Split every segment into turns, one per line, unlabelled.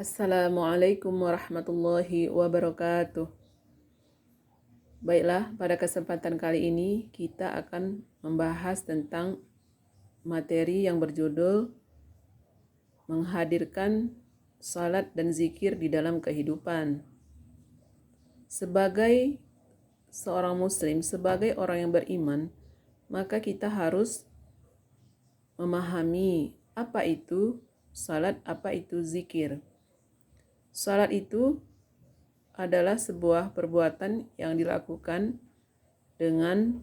Assalamualaikum warahmatullahi wabarakatuh. Baiklah, pada kesempatan kali ini kita akan membahas tentang materi yang berjudul menghadirkan salat dan zikir di dalam kehidupan. Sebagai seorang muslim, sebagai orang yang beriman, maka kita harus memahami apa itu salat, apa itu zikir. Salat itu adalah sebuah perbuatan yang dilakukan dengan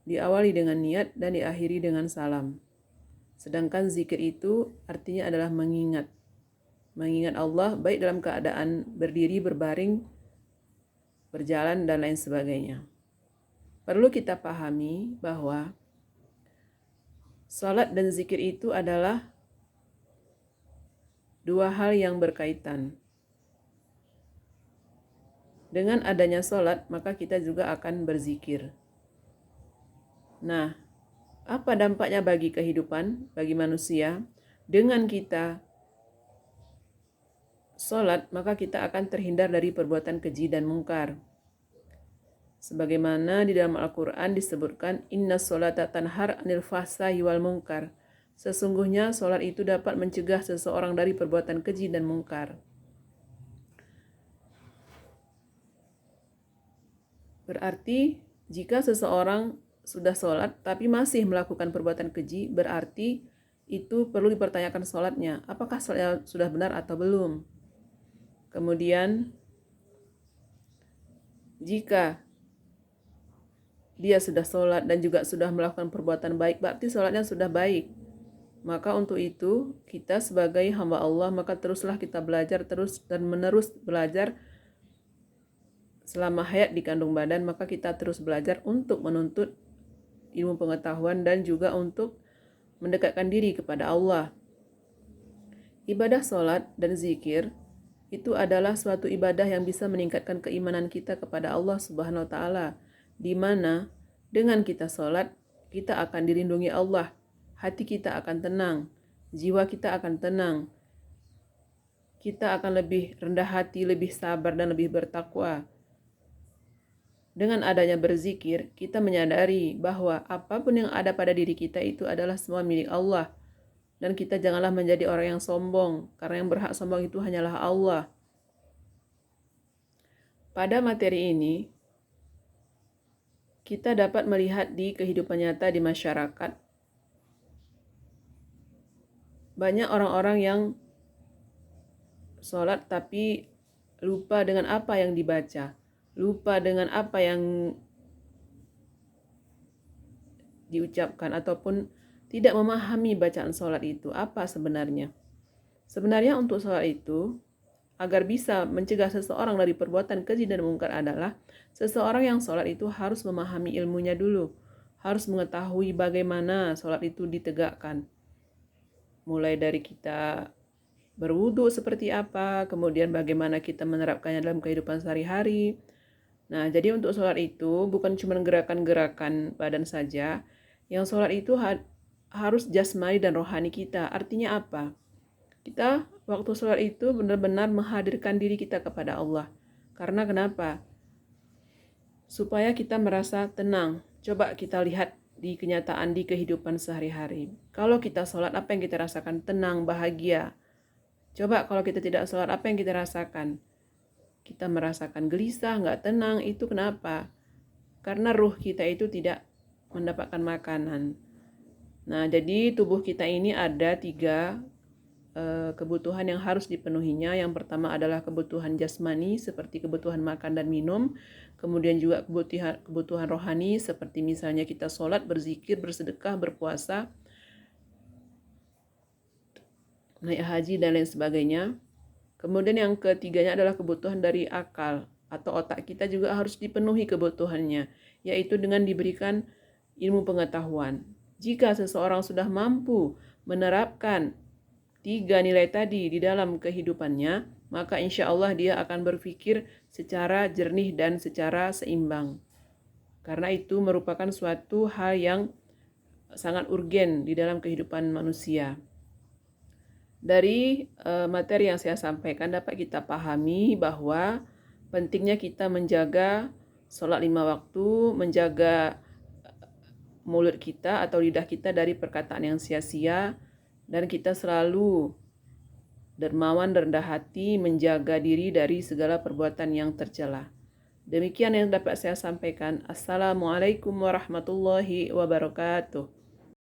diawali dengan niat dan diakhiri dengan salam. Sedangkan zikir itu artinya adalah mengingat Allah baik dalam keadaan berdiri, berbaring, berjalan, dan lain sebagainya. Perlu kita pahami bahwa salat dan zikir itu adalah dua hal yang berkaitan. Dengan adanya salat, maka kita juga akan berzikir. Nah, apa dampaknya bagi kehidupan, bagi manusia? Dengan kita salat, maka kita akan terhindar dari perbuatan keji dan mungkar. Sebagaimana di dalam Al-Quran disebutkan, Inna sholata tanhar anil fahsya'i wal munkar. Sesungguhnya salat itu dapat mencegah seseorang dari perbuatan keji dan mungkar. Berarti jika seseorang sudah sholat tapi masih melakukan perbuatan keji, berarti itu perlu dipertanyakan sholatnya. Apakah sholatnya sudah benar atau belum? Kemudian jika dia sudah sholat dan juga sudah melakukan perbuatan baik, berarti sholatnya sudah baik. Maka untuk itu kita sebagai hamba Allah, maka teruslah kita belajar terus dan menerus belajar. Selama hayat di kandung badan, maka kita terus belajar untuk menuntut ilmu pengetahuan dan juga untuk mendekatkan diri kepada Allah. Ibadah sholat dan zikir itu adalah suatu ibadah yang bisa meningkatkan keimanan kita kepada Allah Subhanahu wa Ta'ala, di mana dengan kita sholat, kita akan dilindungi Allah, hati kita akan tenang, jiwa kita akan tenang, kita akan lebih rendah hati, lebih sabar, dan lebih bertakwa. Dengan adanya berzikir, kita menyadari bahwa apapun yang ada pada diri kita itu adalah semua milik Allah. Dan kita janganlah menjadi orang yang sombong, karena yang berhak sombong itu hanyalah Allah. Pada materi ini, kita dapat melihat di kehidupan nyata di masyarakat. Banyak orang-orang yang sholat tapi lupa dengan apa yang dibaca, lupa dengan apa yang diucapkan, ataupun tidak memahami bacaan sholat itu apa sebenarnya. Sebenarnya untuk sholat itu, agar bisa mencegah seseorang dari perbuatan keji dan mungkar adalah seseorang yang sholat itu harus memahami ilmunya dulu, harus mengetahui bagaimana sholat itu ditegakkan. Mulai dari kita berwudu seperti apa, kemudian bagaimana kita menerapkannya dalam kehidupan sehari-hari. Nah, jadi untuk sholat itu bukan cuma gerakan-gerakan badan saja. Yang sholat itu harus jasmani dan rohani kita. Artinya apa? Kita waktu sholat itu benar-benar menghadirkan diri kita kepada Allah. Karena kenapa? Supaya kita merasa tenang. Coba kita lihat di kenyataan di kehidupan sehari-hari. Kalau kita sholat, apa yang kita rasakan? Tenang, bahagia. Coba kalau kita tidak sholat, apa yang kita rasakan? Kita merasakan gelisah, nggak tenang. Itu kenapa? Karena ruh kita itu tidak mendapatkan makanan. Nah, jadi tubuh kita ini ada 3 kebutuhan yang harus dipenuhinya. Yang pertama adalah kebutuhan jasmani seperti kebutuhan makan dan minum, kemudian juga kebutuhan rohani seperti misalnya kita sholat, berzikir, bersedekah, berpuasa, naik haji, dan lain sebagainya. Kemudian yang ketiganya adalah kebutuhan dari akal atau otak kita juga harus dipenuhi kebutuhannya, yaitu dengan diberikan ilmu pengetahuan. Jika seseorang sudah mampu menerapkan 3 nilai tadi di dalam kehidupannya, maka insya Allah dia akan berpikir secara jernih dan secara seimbang. Karena itu merupakan suatu hal yang sangat urgen di dalam kehidupan manusia. Dari materi yang saya sampaikan dapat kita pahami bahwa pentingnya kita menjaga sholat 5 waktu, menjaga mulut kita atau lidah kita dari perkataan yang sia-sia, dan kita selalu dermawan dan rendah hati menjaga diri dari segala perbuatan yang tercela. Demikian yang dapat saya sampaikan. Assalamualaikum warahmatullahi wabarakatuh.